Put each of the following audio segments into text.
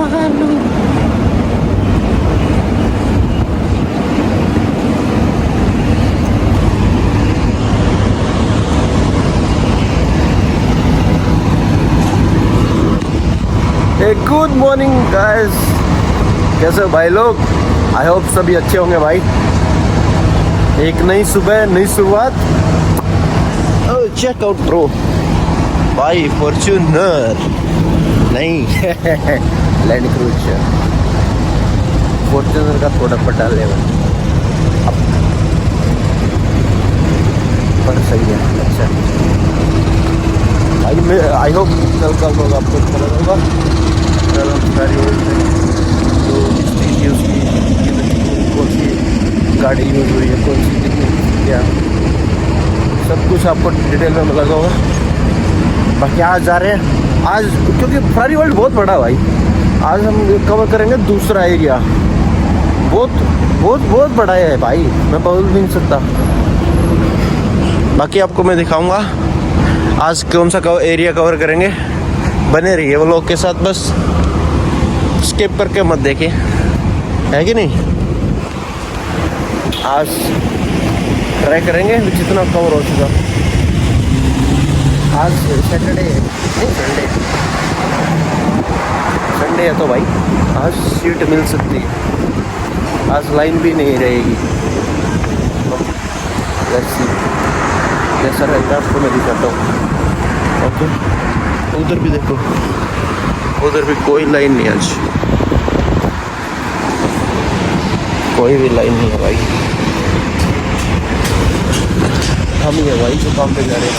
महालू। Good morning guys, कैसे हो भाई लोग? आई होप सभी अच्छे होंगे भाई। एक नई सुबह, नई शुरुआत। चेक आउट ब्रो भाई, फॉर्च्यूनर नहीं लैंड क्रूजर। फॉर्च्यूनर का थोड़ा बड़ा लेवल पर सही है, अच्छा भाई। मैं आई होप कल का लोग आपको अच्छा लगा होगा। कल हम गाड़ी जो स्थिति उसकी कौन सी गाड़ी यूज हुई है, कौन सी कितनी क्या, सब कुछ आपको डिटेल में लगा होगा। बाकी आज जा रहे हैं, आज क्योंकि फरारी वर्ल्ड बहुत बड़ा भाई। आज हम कवर करेंगे दूसरा एरिया, बहुत बहुत बहुत बड़ा है भाई, मैं बोल भी नहीं सकता। बाकी आपको मैं दिखाऊंगा आज कौन सा एरिया कवर करेंगे। बने रहिए वो लोग के साथ, बस स्किप करके मत देखिए, है कि नहीं। आज ट्राई करेंगे जितना कवर हो चुका। आज सैटरडे नहीं, संडे है तो भाई आज सीट मिल सकती है, आज लाइन भी नहीं रहेगी। जैसा रहता है आपको मैं दिखाता हूँ। ओके, उधर भी देखो, उधर भी कोई लाइन नहीं, आज कोई भी लाइन नहीं है भाई। हम ही है भाई जो काम पे जा रहे हैं।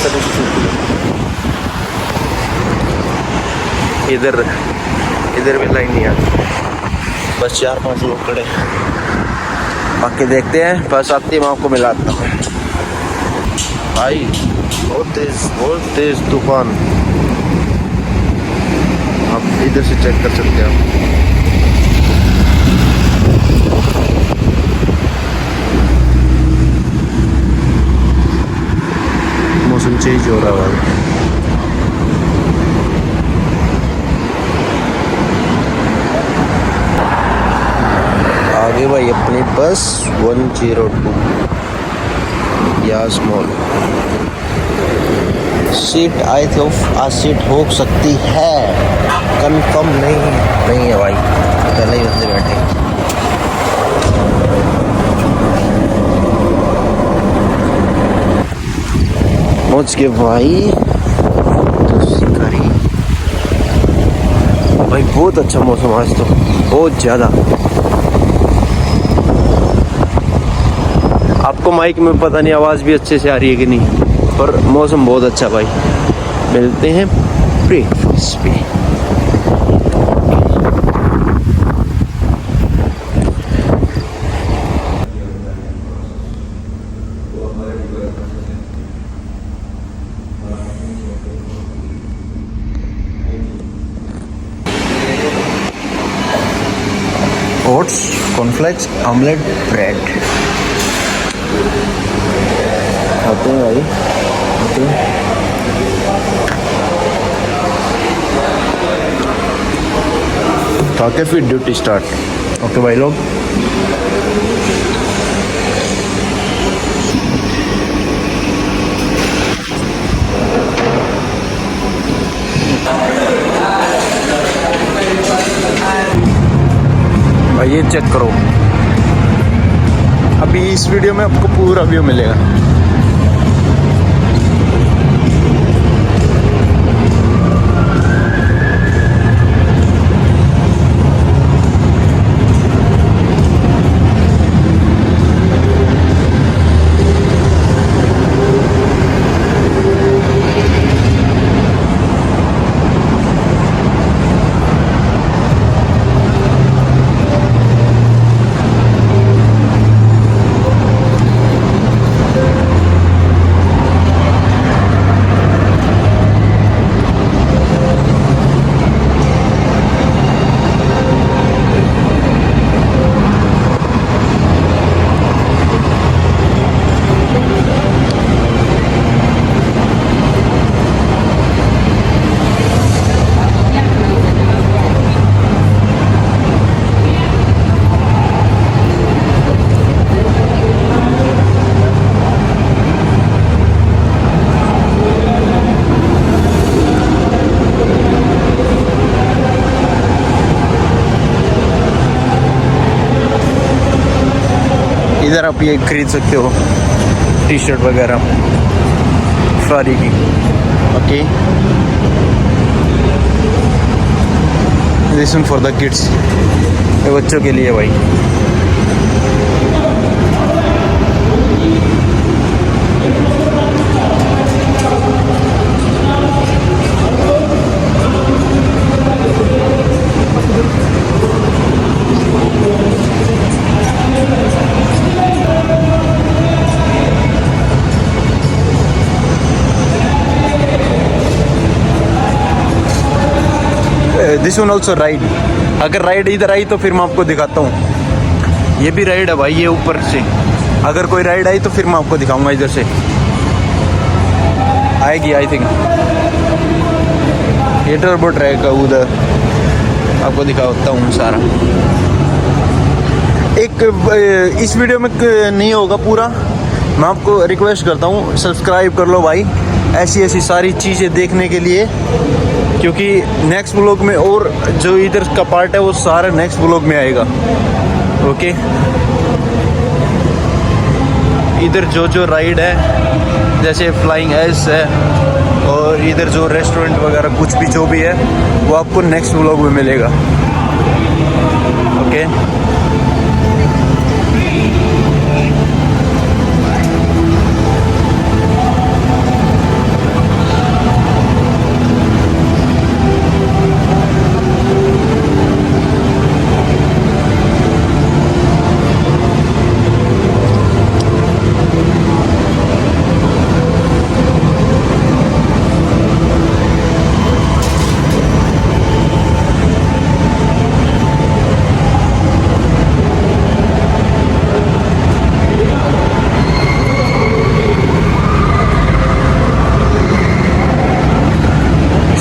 इधर इधर भी लाइन नहीं है, बस 4-5 लोग खड़े। बाकी देखते हैं, बस आती मैं आपको मिलाता हूँ भाई। बहुत तेज तूफान, आप इधर से चेक कर सकते हो। मौसम चेंज हो रहा है। आगे भाई अपनी बस 102 यास मॉल। सीट आई थिंक आज सीट हो सकती है, कंफर्म नहीं है भाई, पहले ही बंदे बैठे। पहुंच के भाई बहुत अच्छा मौसम आज तो, बहुत ज़्यादा। आपको माइक में पता नहीं आवाज़ भी अच्छे से आ रही है कि नहीं, पर मौसम बहुत अच्छा भाई। मिलते हैं ब्रेकफास्ट पे। ओट्स, कॉर्नफ्लेक्स, ऑमलेट, ब्रेड खाते हैं भाई, खाते हैं। खा के फिर ड्यूटी स्टार्ट। ओके भाई लोग, भाई ये चेक करो, अभी इस वीडियो में आपको पूरा व्यू मिलेगा। इधर आप ये खरीद सकते हो टी शर्ट वगैरह फरारी की। Okay, this one for the kids, ये बच्चों के लिए भाई। दिस वन ऑल्सो राइड, अगर राइड इधर आई तो फिर मैं आपको दिखाता हूँ। ये भी राइड है भाई, ये ऊपर से अगर कोई राइड आई तो फिर मैं आपको दिखाऊंगा। इधर से आएगी आई थिंक, ये टर्बो ट्रैक है, उधर आपको दिखाता हूँ सारा। एक इस वीडियो में नहीं होगा पूरा, मैं आपको रिक्वेस्ट करता हूँ सब्सक्राइब कर लो भाई, ऐसी ऐसी सारी चीज़ें देखने के लिए, क्योंकि नेक्स्ट व्लॉग में और जो इधर का पार्ट है वो सारा नेक्स्ट व्लॉग में आएगा। ओके, इधर जो जो राइड है जैसे फ्लाइंग एस है और इधर जो रेस्टोरेंट वगैरह कुछ भी जो भी है वो आपको नेक्स्ट व्लॉग में मिलेगा। Okay,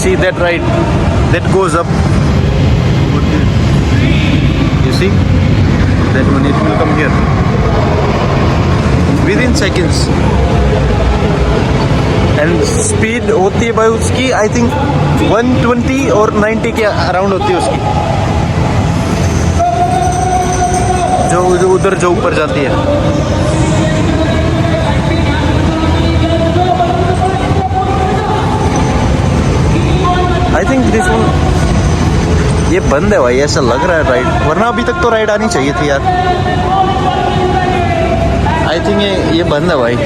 see that ride that goes up, you see that one, it will come here within seconds and speed होती है भाई उसकी आई थिंक 120 और 90 के अराउंड होती है उसकी, जो उधर जो ऊपर जाती है। आई थिंक दिस वन ये बंद है भाई, ऐसा लग रहा है राइड, वरना अभी तक तो राइड आनी चाहिए थी यार। आई थिंक ये बंद है भाई।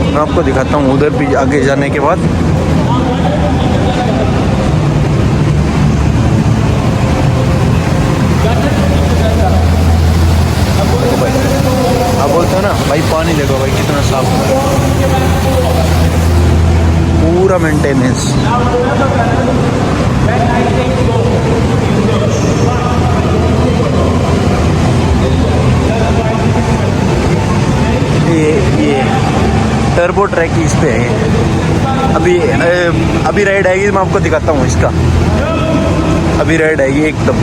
मैं आपको दिखाता हूँ उधर भी आगे जाने के बाद। आप बोलते हो ना भाई पानी देखो भाई कितना साफ है, पूरा मेंटेनेंस। ये टर्बो ट्रैक इस पे है। अभी राइड आएगी मैं आपको दिखाता हूँ इसका, अभी राइड आएगी एकदम।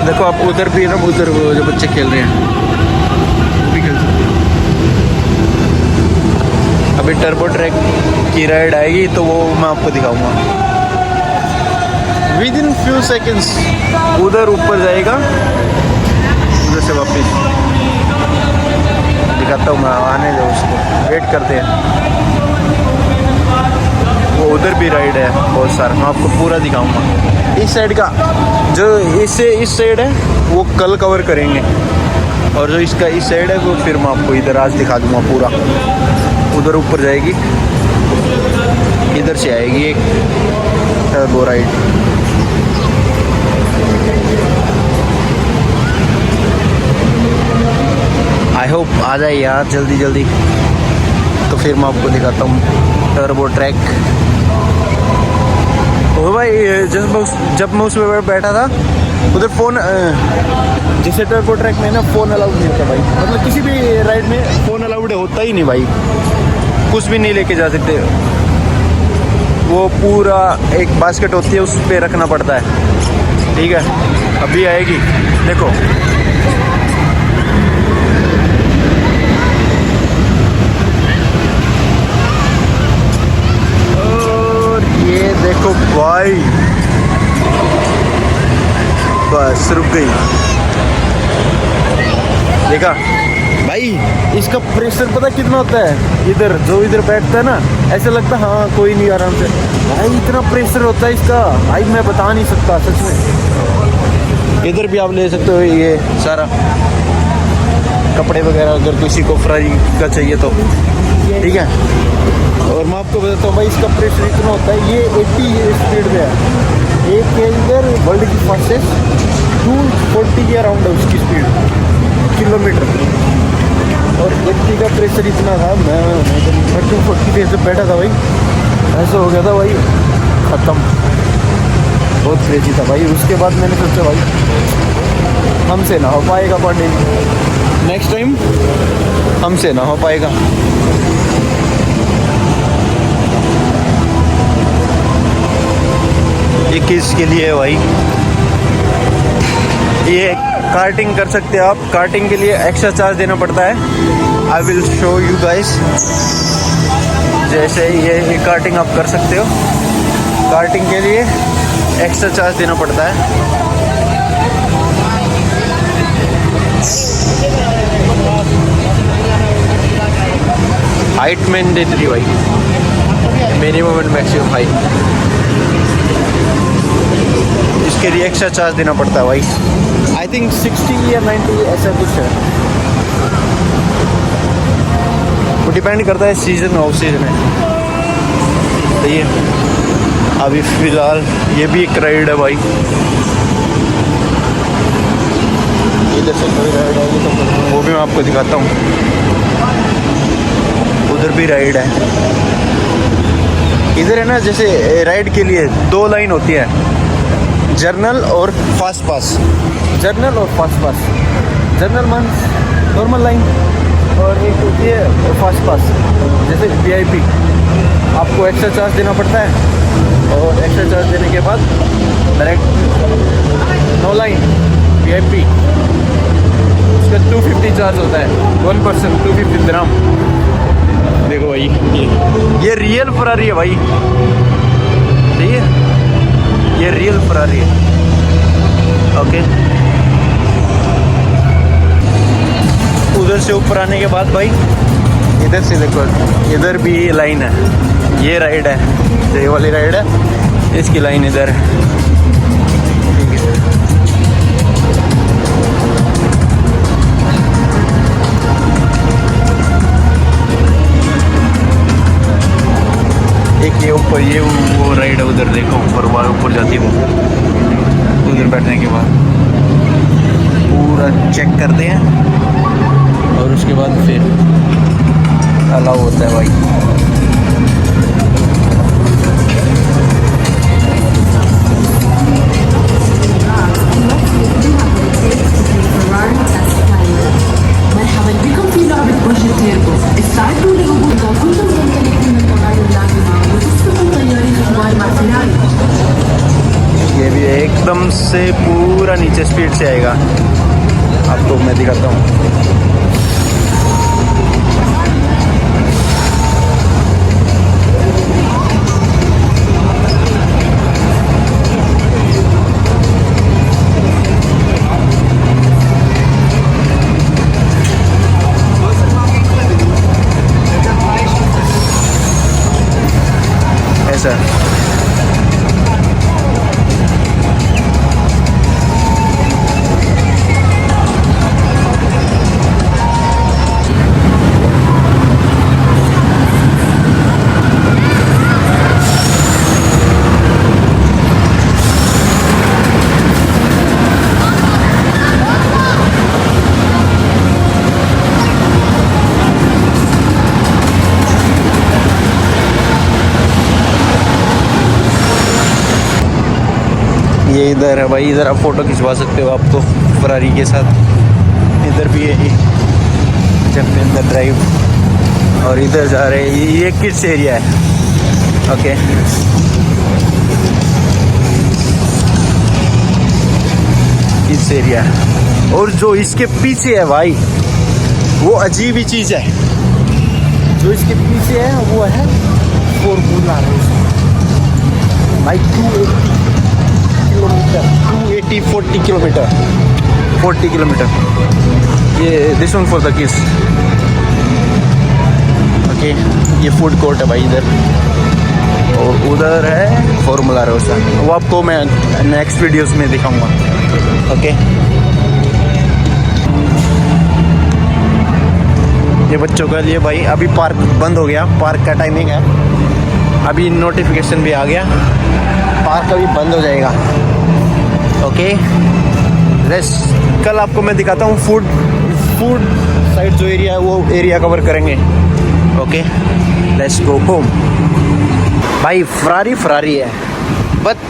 देखो आप उधर भी ना, उधर जो बच्चे खेल रहे हैं भी खेल सकते हैं। अभी टर्बो ट्रैक की राइड आएगी तो वो मैं आपको दिखाऊंगा विद इन फ्यू सेकेंड्स। उधर ऊपर जाएगा, उधर से वापस दिखाता हूँ मैं, आने दो उसको, वेट करते हैं। वो उधर भी राइड है बहुत सारा, मैं आपको पूरा दिखाऊंगा। इस साइड का जो इससे इस साइड है वो कल कवर करेंगे, और जो इसका इस साइड है वो फिर मैं आपको इधर आज दिखा दूंगा पूरा। उधर ऊपर जाएगी, इधर से आएगी एक टर्बो राइड। आई होप आ जाए यार जल्दी जल्दी, तो फिर मैं आपको दिखाता हूँ टर्बो ट्रैक। ओ भाई जब मैं उस पर बैठा था उधर फ़ोन, जैसे टर्बो ट्रैक में ना फ़ोन अलाउड नहीं होता भाई, मतलब किसी भी राइड में फ़ोन अलाउड होता ही नहीं भाई, कुछ भी नहीं लेके जा सकते। वो पूरा एक बास्केट होती है उस पर रखना पड़ता है, ठीक है। अभी आएगी, देखो। और ये देखो भाई, बस रुक गई। देखा भाई, इसका प्रेशर पता कितना होता है? इधर जो इधर बैठता है ना, ऐसा लगता है हाँ कोई नहीं, आराम से। भाई इतना प्रेशर होता है इसका, भाई मैं बता नहीं सकता सच में। इधर भी आप ले सकते हो ये सारा कपड़े वगैरह, अगर किसी को फ्राई का चाहिए तो, ठीक है। और मैं आपको बताता हूँ भाई, इसका प्रेशर इतना होता है, ये 80 स्पीड में है। एक के इधर वर्ल्ड की फास्टेस्ट 240 के अराउंड है उसकी स्पीड, किलोमीटर। और 80 का प्रेशर इतना था, मैं 240 पे से बैठा था भाई, ऐसा हो गया था भाई, ख़त्म। बहुत क्रेजी था भाई। उसके बाद मैंने सोचा भाई हमसे ना हो पाएगा पार्टी, नेक्स्ट टाइम हमसे ना हो पाएगा। ये किसके लिए है भाई? ये कार्टिंग कर सकते हो आप, कार्टिंग के लिए एक्स्ट्रा चार्ज देना पड़ता है। I will show you guys. जैसे ये कार्टिंग आप कर सकते हो, कार्टिंग के लिए एक्स्ट्रा चार्ज देना पड़ता है। हाइट मैंडेटरी भाई, मिनिमम एंड मैक्सिमम हाइट, इसके लिए एक्स्ट्रा चार्ज देना पड़ता है भाई। आई थिंक 60 या 90 ऐसा कुछ है, वो डिपेंड करता है सीजन ऑफ सीजन है। तो ये अभी फ़िलहाल ये भी एक राइड है भाई, इधर से कोई राइड है, तो वो भी मैं आपको दिखाता हूँ। उधर भी राइड है। इधर है ना, जैसे राइड के लिए 2 लाइन होती है, जर्नल और फास्ट पास। जर्नल और फास्ट पास, जर्नल मान नॉर्मल लाइन, और एक होती है फास्ट पास जैसे VIP। आपको एक्स्ट्रा चार्ज देना पड़ता है, और एक्स्ट्रा चार्ज देने के बाद डायरेक्ट नो लाइन VIP, उसका 250 चार्ज होता है, 1 पर्सन 250 दिरहम। देखो भाई, ये रियल फरारी है भाई, ठीक है, ये रियल फरारी है। ओके, उधर से ऊपर आने के बाद भाई, इधर से देखो, इधर भी लाइन है। ये राइड है, ये वाली राइड है, इसकी लाइन इधर है, ठीक है। एक ये ऊपर, ये वो राइड है उधर, देखो ऊपर, वहाँ ऊपर जाती है वो। उधर बैठने के बाद पूरा चेक करते हैं, और उसके बाद फिर अलाउ होता है भाई। ये भी एकदम से पूरा नीचे स्पीड से आएगा, आपको मैं दिखाता हूँ। ऐसा ये इधर है भाई, इधर आप फ़ोटो खिंचवा सकते हो आपको फरारी के साथ। इधर भी है चैंपियन ड्राइव, और इधर जा रहे हैं, ये किड्स एरिया है। Okay, kids area. और जो इसके पीछे है भाई, वो अजीब ही चीज़ है। जो इसके पीछे है वो है फॉर्मूला रोड भाई। 280 किलोमीटर 40 किलोमीटर। ये this one for the kids. Okay, ये फूड कोर्ट है भाई इधर, और उधर है फॉर्मूला रोसा। वो आपको मैं नेक्स्ट वीडियोस में दिखाऊंगा। ओके, ये बच्चों के लिए भाई अभी पार्क बंद हो गया। पार्क का टाइमिंग है, अभी नोटिफिकेशन भी आ गया, पार्क अभी बंद हो जाएगा। ओके, कल आपको मैं दिखाता हूँ फूड साइड जो एरिया है वो एरिया कवर करेंगे। Okay, let's go home. भाई फरारी है, but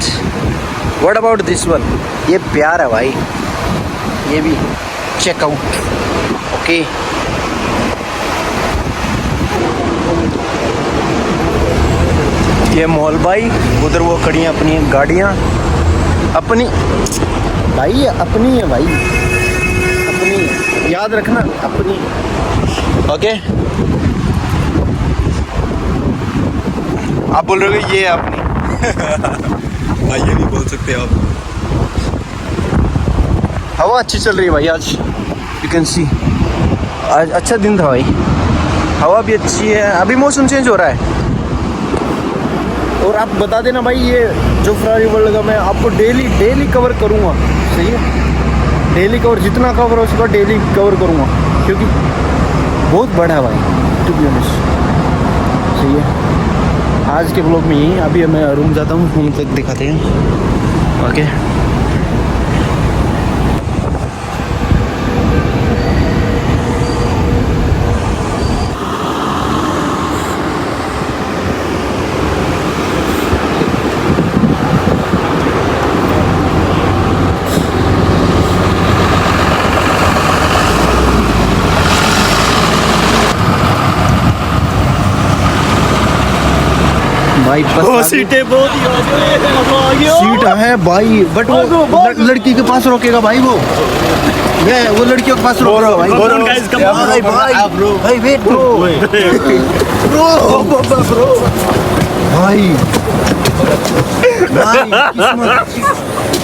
what about this one? ये प्यार है भाई, ये भी चेक आउट। ओके, ये मॉल भाई, उधर वो खड़ी हैं अपनी गाड़ियाँ, अपनी भाई, अपनी है भाई, अपनी, याद रखना अपनी। ओके, आप बोल रहे हो ये अपनी हाँ, ये भी बोल सकते हो आप। हवा अच्छी चल रही है भाई आज, यू कैन सी। आज अच्छा दिन था भाई, हवा भी अच्छी है। अभी मौसम चेंज हो रहा है। और आप बता देना भाई, ये जो फरारी वर्ल्ड का मैं आपको डेली कवर करूँगा, सही है? डेली कवर, जितना कवर हो सका डेली कवर करूँगा, क्योंकि बहुत बड़ा है भाई, टू बी ऑनेस्ट। सही है, आज के ब्लॉग में यही। अभी मैं रूम जाता हूँ, रूम तक दिखाते हैं। ओके, भाई सीटें बहुत सीट है भाई, बट वो लड़की के पास रोकेगा भाई। वो लड़कियों के पास रोक रहा है भाई। भाई वेट ब्रो भाई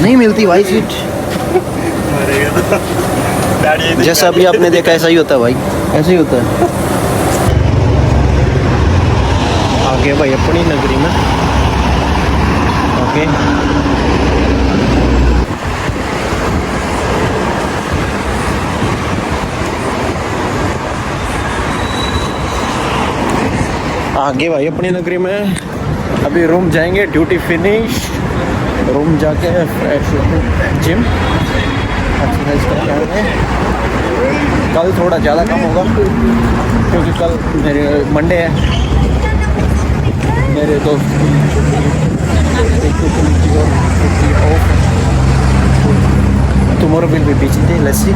नहीं मिलती भाई सीट। जैसा अभी आपने देखा ऐसा ही होता है भाई, ऐसा ही होता है। आगे भाई अपनी नगरी में। ओके, आगे भाई अपनी नगरी में। अभी रूम जाएंगे, ड्यूटी फिनिश, रूम जाके फ्रेश जिम एक्सरसाइज करके आएंगे। कल थोड़ा ज़्यादा कम होगा क्योंकि कल मेरे मंडे है। मेरे दोस्त tomorrow will be beach day, let's see.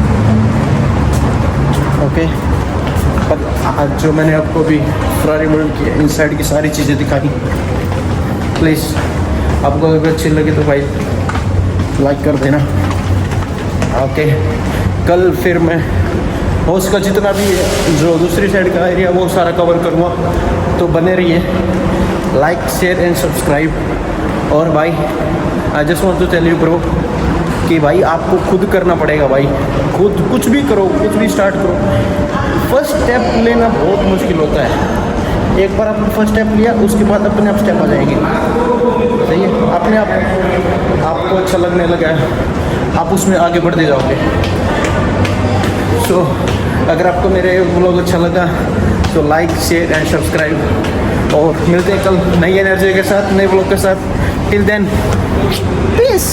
Okay, पर आज जो मैंने आपको भी फरारी वर्ल्ड की इनसाइड की सारी चीज़ें दिखाई, प्लीज़ आपको अगर अच्छी लगी तो भाई लाइक कर देना। ओके, कल फिर मैं हो उसका जितना भी जो दूसरी साइड का एरिया वो सारा कवर करूँगा, तो बने रहिए। Like, share and subscribe. और भाई I just want to tell you bro कि भाई आपको खुद करना पड़ेगा भाई, खुद कुछ भी करो, कुछ भी स्टार्ट करो। फर्स्ट स्टेप लेना बहुत मुश्किल होता है। एक बार आपने फर्स्ट स्टेप लिया, उसके बाद अपने आप स्टेप आ जाएंगे। सही है, अपने आप आपको अच्छा लगने लगा है, आप उसमें आगे बढ़ते जाओगे। सो अगर आपको मेरे व्लॉग अच्छा लगा तो लाइक, शेयर एंड सब्सक्राइब। और मिलते हैं कल नई एनर्जी के साथ, नए व्लॉग के साथ। Till then, piece.